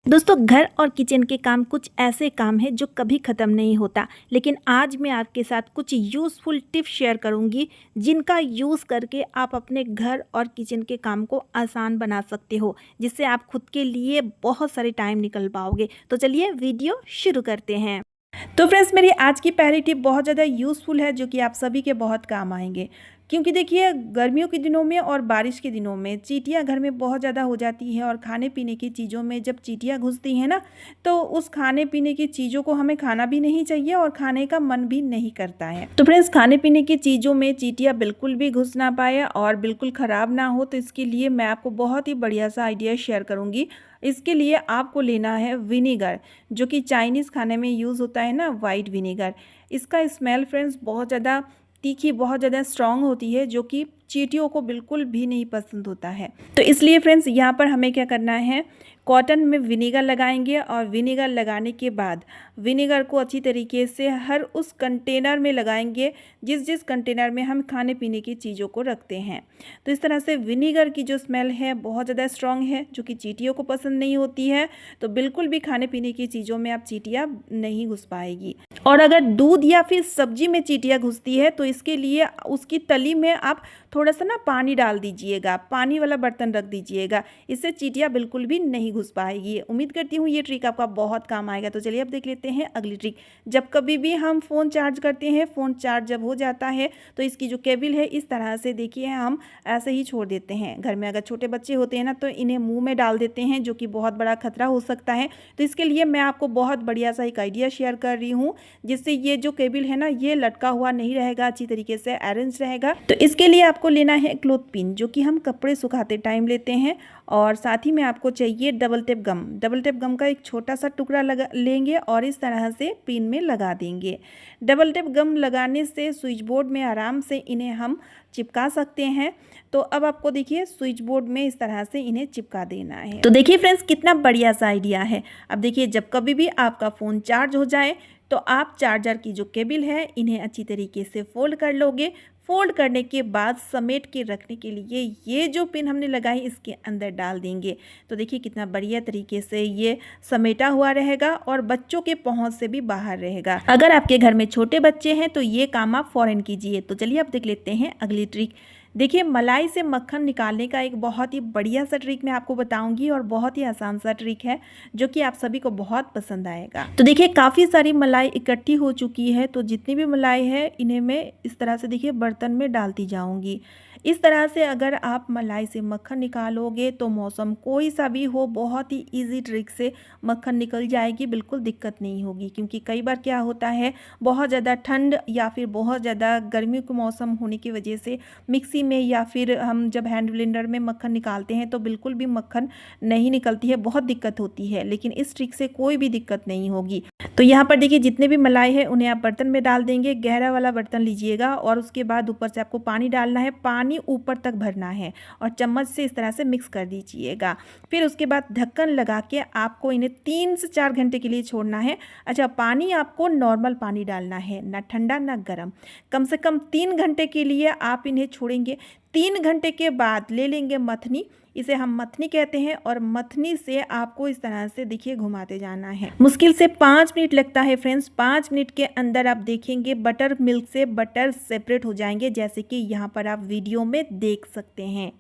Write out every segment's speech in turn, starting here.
दोस्तों, घर और किचन के काम कुछ ऐसे काम हैं जो कभी ख़त्म नहीं होता। लेकिन आज मैं आपके साथ कुछ यूज़फुल टिप्स शेयर करूंगी जिनका यूज़ करके आप अपने घर और किचन के काम को आसान बना सकते हो, जिससे आप खुद के लिए बहुत सारे टाइम निकल पाओगे। तो चलिए वीडियो शुरू करते हैं। तो फ्रेंड्स, मेरी आज की पहली टिप बहुत ज़्यादा यूज़फुल है जो कि आप सभी के बहुत काम आएंगे। क्योंकि देखिए, गर्मियों के दिनों में और बारिश के दिनों में चींटियां घर में बहुत ज़्यादा हो जाती है, और खाने पीने की चीज़ों में जब चींटियां घुसती हैं ना, तो उस खाने पीने की चीज़ों को हमें खाना भी नहीं चाहिए और खाने का मन भी नहीं करता है। तो फ्रेंड्स, खाने पीने की चीज़ों में चींटियां बिल्कुल भी घुस ना पाए और बिल्कुल ख़राब ना हो, तो इसके लिए मैं आपको बहुत ही बढ़िया सा आइडिया शेयर करूँगी। इसके लिए आपको लेना है विनेगर, जो कि चाइनीज़ खाने में यूज़ होता है ना, वाइट विनेगर। इसका स्मेल फ्रेंड्स बहुत ज़्यादा तीखी, बहुत ज़्यादा स्ट्रॉन्ग होती है, जो कि चींटियों को बिल्कुल भी नहीं पसंद होता है। तो इसलिए फ्रेंड्स, यहाँ पर हमें क्या करना है, कॉटन में विनेगर लगाएंगे और विनेगर लगाने के बाद विनेगर को अच्छी तरीके से हर उस कंटेनर में लगाएंगे जिस जिस कंटेनर में हम खाने पीने की चीज़ों को रखते हैं। तो इस तरह से विनेगर की जो स्मेल है बहुत ज़्यादा स्ट्रॉन्ग है, जो कि चींटियों को पसंद नहीं होती है। तो बिल्कुल भी खाने पीने की चीज़ों में आप चींटियाँ नहीं घुस पाएगी। और अगर दूध या फिर सब्जी में चींटियाँ घुसती है तो इसके लिए उसकी तली में आप थोड़ा सा ना पानी डाल दीजिएगा, पानी वाला बर्तन रख दीजिएगा। इससे चींटियाँ बिल्कुल भी नहीं घुस पाएगी। उम्मीद करती हूँ ये ट्रिक आपका बहुत काम आएगा। तो चलिए अब देख लेते हैं अगली ट्रिक। जब कभी भी हम फ़ोन चार्ज करते हैं, फ़ोन चार्ज जब हो जाता है तो इसकी जो केबल है इस तरह से देखिए हम ऐसे ही छोड़ देते हैं। घर में अगर छोटे बच्चे होते हैं ना, तो इन्हें मुँह में डाल देते हैं, जो कि बहुत बड़ा खतरा हो सकता है। तो इसके लिए मैं आपको बहुत बढ़िया सा एक आइडिया शेयर कर रही हूँ, जिससे ये जो केबल है ना, ये लटका हुआ नहीं रहेगा, अच्छी तरीके से अरेंज रहेगा। तो इसके लिए आपको लेना है क्लॉथ पिन, जो कि हम कपड़े सुखाते टाइम लेते हैं। और साथ ही में आपको चाहिए डबल टेप गम। डबल टेप गम का एक छोटा सा टुकड़ा लगा लेंगे और इस तरह से पिन में लगा देंगे। डबल टेप गम लगाने से स्विच बोर्ड में आराम से इन्हें हम चिपका सकते हैं। तो अब आपको देखिए स्विच बोर्ड में इस तरह से इन्हें चिपका देना है। तो देखिए फ्रेंड्स, कितना बढ़िया सा आइडिया है। अब देखिए, जब कभी भी आपका फ़ोन चार्ज हो जाए तो आप चार्जर की जो केबल है इन्हें अच्छी तरीके से फोल्ड कर लोगे। फोल्ड करने के बाद समेट के रखने के लिए ये जो पिन हमने लगाई इसके अंदर डाल देंगे। तो देखिए कितना बढ़िया तरीके से ये समेटा हुआ रहेगा और बच्चों के पहुंच से भी बाहर रहेगा। अगर आपके घर में छोटे बच्चे हैं तो ये काम आप फ़ौरन कीजिए। तो चलिए अब देख लेते हैं अगली ट्रिक। देखिए, मलाई से मक्खन निकालने का एक बहुत ही बढ़िया सा ट्रिक मैं आपको बताऊंगी, और बहुत ही आसान सा ट्रिक है जो कि आप सभी को बहुत पसंद आएगा। तो देखिए, काफ़ी सारी मलाई इकट्ठी हो चुकी है, तो जितनी भी मलाई है इन्हें मैं इस तरह से देखिए बर्तन में डालती जाऊंगी। इस तरह से अगर आप मलाई से मक्खन निकालोगे तो मौसम कोई सा भी हो, बहुत ही ईजी ट्रिक से मक्खन निकल जाएगी, बिल्कुल दिक्कत नहीं होगी। क्योंकि कई बार क्या होता है, बहुत ज़्यादा ठंड या फिर बहुत ज़्यादा गर्मी का मौसम होने की वजह से मिक्सी में या फिर हम जब हैंड ब्लेंडर में मक्खन निकालते हैं तो बिल्कुल भी मक्खन नहीं निकलती है, बहुत दिक्कत होती है। लेकिन इस ट्रिक से कोई भी दिक्कत नहीं होगी। तो यहाँ पर देखिए, जितने भी मलाई है उन्हें आप बर्तन में डाल देंगे। गहरा वाला बर्तन लीजिएगा और उसके बाद ऊपर से आपको पानी डालना है, पानी ऊपर तक भरना है और चम्मच से इस तरह से मिक्स कर दीजिएगा। फिर उसके बाद ढक्कन लगा के आपको इन्हें 3 से 4 घंटे के लिए छोड़ना है। अच्छा, पानी आपको नॉर्मल पानी डालना है, ना ठंडा ना गर्म। कम से कम 3 घंटे के लिए आप इन्हें छोड़ेंगे। 3 घंटे के बाद ले लेंगे मथनी, इसे हम मथनी कहते हैं, और मथनी से आपको इस तरह से देखिए घुमाते जाना है। मुश्किल से 5 मिनट लगता है फ्रेंड्स। 5 मिनट के अंदर आप देखेंगे बटर मिल्क से बटर सेपरेट हो जाएंगे, जैसे कि यहाँ पर आप वीडियो में देख सकते हैं।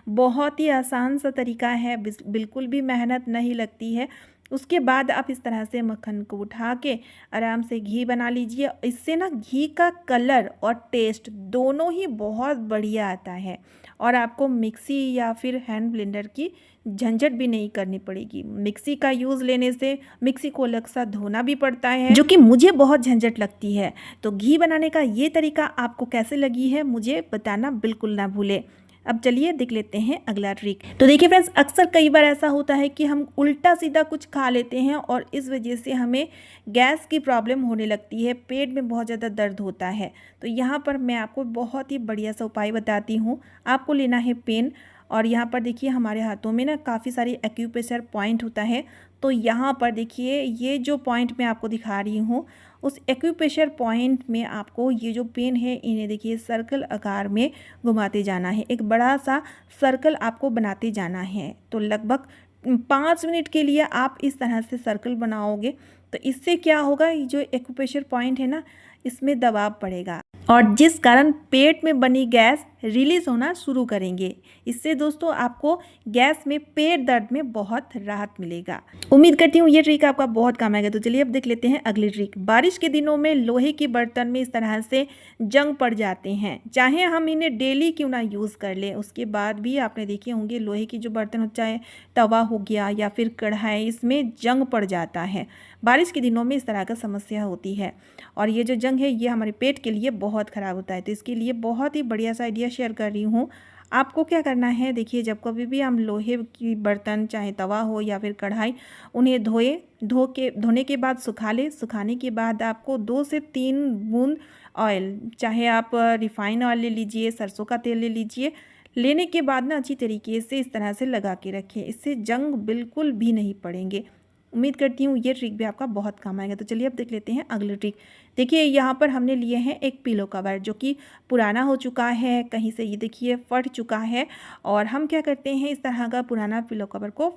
बहुत ही आसान सा तरीका है, बिल्कुल भी मेहनत नहीं लगती है। उसके बाद आप इस तरह से मक्खन को उठा के आराम से घी बना लीजिए। इससे ना घी का कलर और टेस्ट दोनों ही बहुत बढ़िया आता है, और आपको मिक्सी या फिर हैंड ब्लेंडर की झंझट भी नहीं करनी पड़ेगी। मिक्सी का यूज़ लेने से मिक्सी को अलग सा धोना भी पड़ता है, जो कि मुझे बहुत झंझट लगती है। तो घी बनाने का ये तरीका आपको कैसे लगी है मुझे बताना बिल्कुल ना भूले। अब चलिए देख लेते हैं अगला ट्रिक। तो देखिए फ्रेंड्स, अक्सर कई बार ऐसा होता है कि हम उल्टा सीधा कुछ खा लेते हैं और इस वजह से हमें गैस की प्रॉब्लम होने लगती है, पेट में बहुत ज़्यादा दर्द होता है। तो यहाँ पर मैं आपको बहुत ही बढ़िया सा उपाय बताती हूँ। आपको लेना है पेन, और यहाँ पर देखिए हमारे हाथों में ना काफ़ी सारी एक्यूप्रेशर पॉइंट होता है। तो यहाँ पर देखिए ये जो पॉइंट मैं आपको दिखा रही हूँ, उस एक्यूप्रेशर पॉइंट में आपको ये जो पेन है इन्हें देखिए सर्कल आकार में घुमाते जाना है। एक बड़ा सा सर्कल आपको बनाते जाना है। तो लगभग 5 मिनट के लिए आप इस तरह से सर्कल बनाओगे तो इससे क्या होगा, ये जो एक्यूप्रेशर पॉइंट है ना, इसमें दबाव पड़ेगा और जिस कारण पेट में बनी गैस रिलीज होना शुरू करेंगे। इससे दोस्तों आपको गैस में, पेट दर्द में बहुत राहत मिलेगा। उम्मीद करती हूँ ये ट्रिक आपका बहुत काम आएगा। तो चलिए अब देख लेते हैं अगली ट्रिक। बारिश के दिनों में लोहे के बर्तन में इस तरह से जंग पड़ जाते हैं, चाहे हम इन्हें डेली क्यों ना यूज़ कर लें, उसके बाद भी आपने देखे होंगे लोहे की जो बर्तन हो, चाहे तवा हो गया या फिर कढ़ाई, इसमें जंग पड़ जाता है। बारिश के दिनों में इस तरह का समस्या होती है और ये जो जंग है ये हमारे पेट के लिए बहुत ख़राब होता है। तो इसके लिए बहुत ही बढ़िया सा आइडिया शेयर कर रही हूँ। आपको क्या करना है, देखिए जब कभी भी हम लोहे की बर्तन, चाहे तवा हो या फिर कढ़ाई, उन्हें धोने के बाद सुखा लें। सुखाने के बाद आपको 2 से 3 बूंद ऑयल, चाहे आप रिफाइन ऑयल ले लीजिए, सरसों का तेल ले लीजिए। लेने के बाद ना अच्छी तरीके से इस तरह से लगा के रखें, इससे जंग बिल्कुल भी नहीं पड़ेंगे। उम्मीद करती हूँ ये ट्रिक भी आपका बहुत काम आएगा। तो चलिए अब देख लेते हैं अगली ट्रिक। देखिए यहाँ पर हमने लिए हैं एक पिलो कवर जो कि पुराना हो चुका है, कहीं से ये देखिए फट चुका है और हम क्या करते हैं, इस तरह का पुराना पिलो कवर को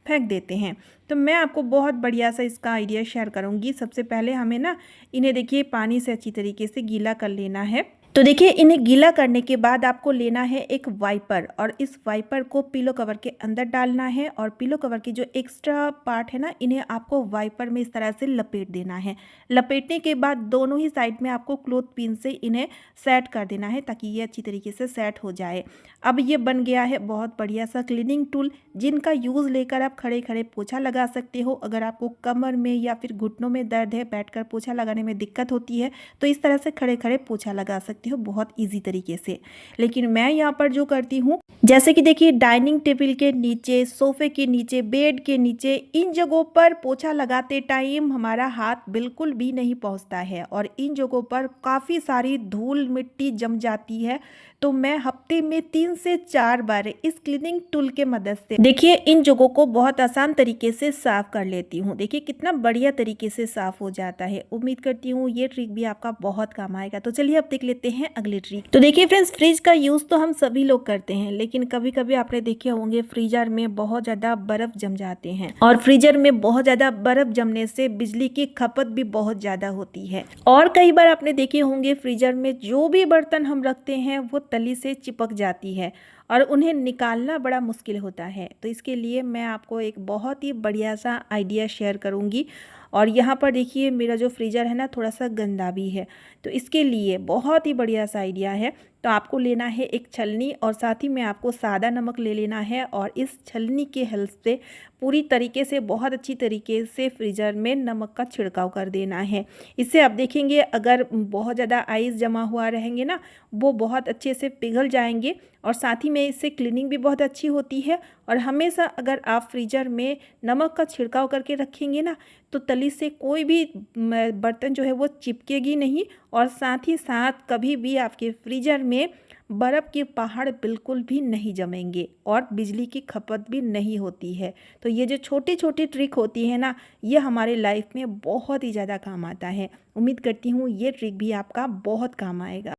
फेंक देते हैं। तो मैं आपको बहुत बढ़िया सा इसका आइडिया शेयर करूँगी। सबसे पहले हमें ना इन्हें देखिए पानी से अच्छी तरीके से गीला कर लेना है। तो देखिए इन्हें गीला करने के बाद आपको लेना है एक वाइपर और इस वाइपर को पिलो कवर के अंदर डालना है और पिलो कवर की जो एक्स्ट्रा पार्ट है ना, इन्हें आपको वाइपर में इस तरह से लपेट देना है। लपेटने के बाद दोनों ही साइड में आपको क्लॉथ पिन से इन्हें सेट कर देना है ताकि ये अच्छी तरीके से सेट हो जाए। अब ये बन गया है बहुत बढ़िया सा क्लीनिंग टूल, जिनका यूज़ लेकर आप खड़े खड़े पोछा लगा सकते हो। अगर आपको कमर में या फिर घुटनों में दर्द है, बैठकर पोछा लगाने में दिक्कत होती है, तो इस तरह से खड़े खड़े पोछा लगा सकते हो बहुत इजी तरीके से। लेकिन मैं यहाँ पर जो करती हूँ, जैसे कि देखिए डाइनिंग टेबल के नीचे, सोफे के नीचे, बेड के नीचे, इन जगहों पर पोछा लगाते टाइम हमारा हाथ बिल्कुल भी नहीं पहुँचता है और इन जगहों पर काफ़ी सारी धूल मिट्टी जम जाती है। तो मैं हफ्ते में 3 से 4 बार इस क्लीनिंग टूल के मदद से देखिए इन जगहों को बहुत आसान तरीके से साफ कर लेती हूँ। देखिए कितना बढ़िया तरीके से साफ हो जाता है। उम्मीद करती हूँ ये ट्रिक भी आपका बहुत काम आएगा। तो चलिए अब देख लेते हैं अगली ट्रिक। तो देखिए फ्रेंड्स, फ्रिज का यूज़ तो हम सभी लोग करते हैं, लेकिन कभी कभी आपने देखे होंगे फ्रीजर में बहुत ज़्यादा बर्फ़ जम जाते हैं और फ्रीजर में बहुत ज़्यादा बर्फ़ जमने से बिजली की खपत भी बहुत ज़्यादा होती है। और कई बार आपने देखे होंगे फ्रीजर में जो भी बर्तन हम रखते हैं वो तली से चिपक जाती है और उन्हें निकालना बड़ा मुश्किल होता है। तो इसके लिए मैं आपको एक बहुत ही बढ़िया सा आइडिया शेयर करूंगी। और यहाँ पर देखिए मेरा जो फ्रीज़र है ना, थोड़ा सा गंदा भी है, तो इसके लिए बहुत ही बढ़िया सा आइडिया है। तो आपको लेना है एक छलनी और साथ ही में आपको सादा नमक ले लेना है और इस छलनी के हेल्प से पूरी तरीके से, बहुत अच्छी तरीके से फ्रीज़र में नमक का छिड़काव कर देना है। इससे आप देखेंगे अगर बहुत ज़्यादा आइस जमा हुआ रहेंगे ना, वो बहुत अच्छे से पिघल जाएंगे और साथ ही में इससे क्लीनिंग भी बहुत अच्छी होती है। और हमेशा अगर आप फ्रीजर में नमक का छिड़काव करके रखेंगे ना, तो तली से कोई भी बर्तन जो है वो चिपकेगी नहीं और साथ ही साथ कभी भी आपके फ्रीजर में बर्फ़ के पहाड़ बिल्कुल भी नहीं जमेंगे और बिजली की खपत भी नहीं होती है। तो ये जो छोटी छोटी ट्रिक होती है ना, ये हमारे लाइफ में बहुत ही ज़्यादा काम आता है। उम्मीद करती हूँ ये ट्रिक भी आपका बहुत काम आएगा।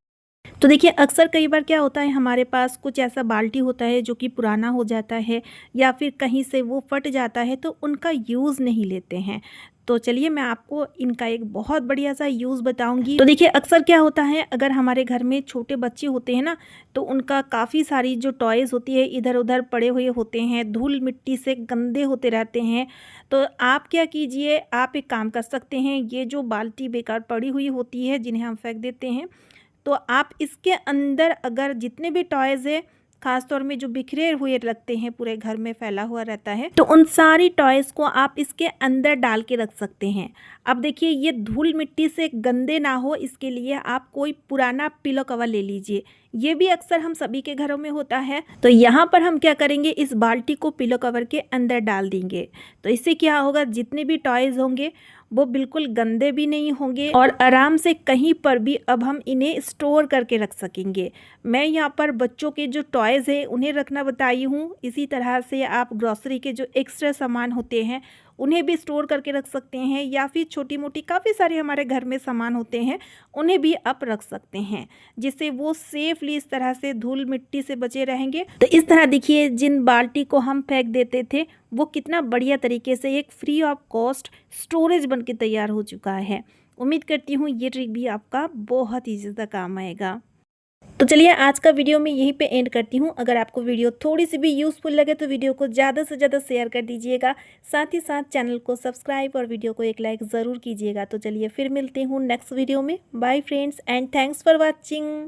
तो देखिए अक्सर कई बार क्या होता है, हमारे पास कुछ ऐसा बाल्टी होता है जो कि पुराना हो जाता है या फिर कहीं से वो फट जाता है, तो उनका यूज़ नहीं लेते हैं। तो चलिए मैं आपको इनका एक बहुत बढ़िया सा यूज़ बताऊंगी। तो देखिए अक्सर क्या होता है, अगर हमारे घर में छोटे बच्चे होते हैं ना, तो उनका काफ़ी सारी जो टॉयज़ होती है इधर उधर पड़े हुए होते हैं, धूल मिट्टी से गंदे होते रहते हैं। तो आप क्या कीजिए, आप एक काम कर सकते हैं, ये जो बाल्टी बेकार पड़ी हुई होती है जिन्हें हम फेंक देते हैं, तो आप इसके अंदर अगर जितने भी टॉयज़ है, ख़ास तौर में जो बिखरे हुए लगते हैं, पूरे घर में फैला हुआ रहता है, तो उन सारी टॉयज़ को आप इसके अंदर डाल के रख सकते हैं। अब देखिए ये धूल मिट्टी से गंदे ना हो, इसके लिए आप कोई पुराना पिलो कवर ले लीजिए। ये भी अक्सर हम सभी के घरों में होता है। तो यहाँ पर हम क्या करेंगे, इस बाल्टी को पिलो कवर के अंदर डाल देंगे। तो इससे क्या होगा, जितने भी टॉयज़ होंगे वो बिल्कुल गंदे भी नहीं होंगे और आराम से कहीं पर भी अब हम इन्हें स्टोर करके रख सकेंगे। मैं यहाँ पर बच्चों के जो टॉयज़ हैं उन्हें रखना बताई हूँ। इसी तरह से आप ग्रॉसरी के जो एक्स्ट्रा सामान होते हैं उन्हें भी स्टोर करके रख सकते हैं, या फिर छोटी मोटी काफ़ी सारे हमारे घर में सामान होते हैं उन्हें भी आप रख सकते हैं, जिससे वो सेफली इस तरह से धूल मिट्टी से बचे रहेंगे। तो इस तरह देखिए, जिन बाल्टी को हम फेंक देते थे वो कितना बढ़िया तरीके से एक फ्री ऑफ कॉस्ट स्टोरेज बन के तैयार हो चुका है। उम्मीद करती हूँ ये ट्रिक भी आपका बहुत ही ज़्यादा काम आएगा। तो चलिए आज का वीडियो मैं यहीं पे एंड करती हूँ। अगर आपको वीडियो थोड़ी सी भी यूज़फुल लगे तो वीडियो को ज़्यादा से ज़्यादा शेयर कर दीजिएगा, साथ ही साथ चैनल को सब्सक्राइब और वीडियो को एक लाइक ज़रूर कीजिएगा। तो चलिए फिर मिलते हूँ नेक्स्ट वीडियो में। Bye friends and thanks for watching.